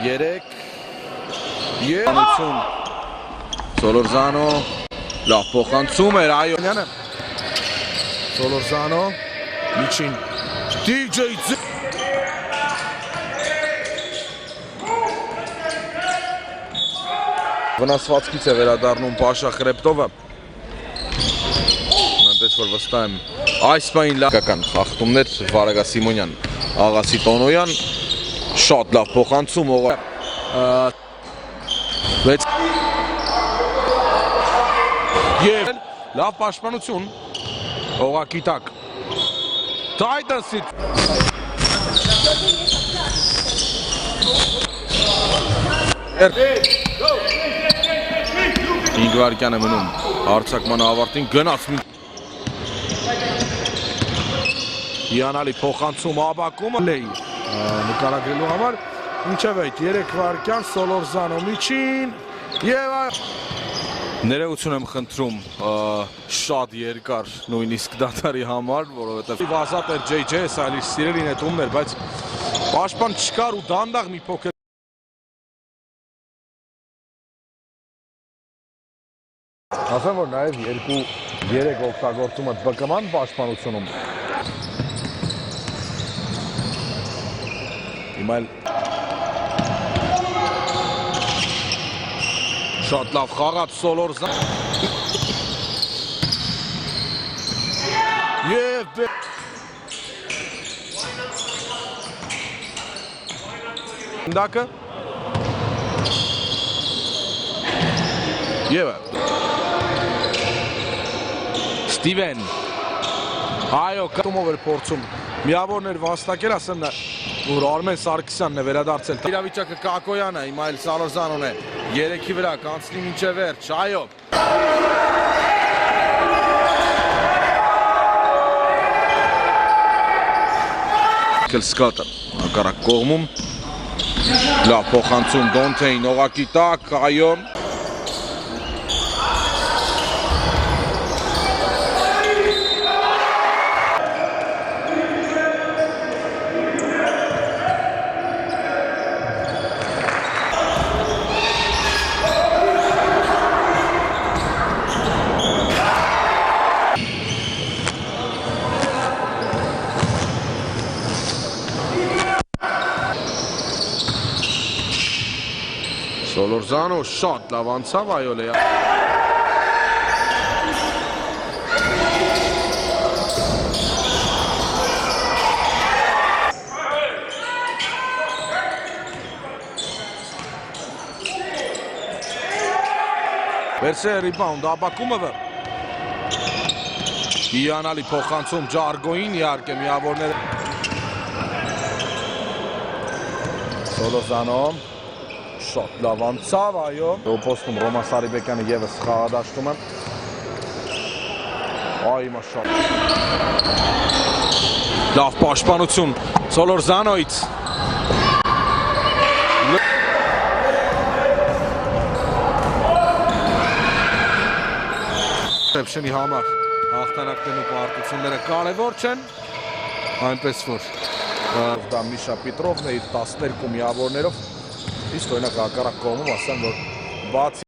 3 Եանություն Սոլորզանո լավ փոխանցում էր այո Սոլորզանո միջին DJ վնասվածքից է վերադառնում Պաշա Խրեպտովը այնպես որ վստահ եմ այս պահին լավական խախտումներ Վարագա Սիմոնյան Աղասի Տոնոյան շատ լավ փոխանցում Եվ լավ պաշտպանություն Օղակի տակ Տայտասի 5 վայրկյան է մնում հարձակմանը ավարտին գնաց Հիանալի փոխանցում Աբակումը նկարագրելու համար մինչև այդ 3 վայրկյան Սոլորզանո միջին եւ Ներողություն եմ խնդրում շատ երկար նույնիսկ դատարի համար, որովհետև ազատ էր JJ-ը, այլ իր սիրելի նետումն էր, բայց պաշտպան չկար ու դանդաղ մի փոքր Ասեմ, որ նաև 2-3 օգտագործումը բկման պաշտպանությունում Հիմա էլ Շատ լավ խաղաց Սոլորզան Եվ Դակը Եվ Ստիվեն Այո, կտումով էր փորձում Միավորն էր վաստակել, ասեմ նա որ Արմեն Սարգսյանն է վերադարձել Իրավիճակը Կակոյանը, հիմա էլ Սալորզանոն է 3-ի վրա կանցնի մինչև վերջ, այո Սկատը, հակառակ կողմում Լավ փոխանցում Դոնթեին օղակի տակ, այո Սոլորզանո շատ լավ անցավ այո լեա Վերսե ռիբաունդ Աբակումովը Հիանալի փոխանցում Ջարգոին իհարկե միավորները Սոլորզանո Շատ լավ անցավ, այո Պոստում Ռոման Սարիբեկյանը ևս խաղադաշտում է Այ մաշատ Լավ պաշտպանություն Սոլորզանոից Սեպշենի համար հաղթանակներն ու պարտությունները կարևոր չեն Այնպես որ դա Միշա Պետրովն է իր 12 միավորներով Իսկ օրինակ հակառակ կողմում ասեմ, որ բացի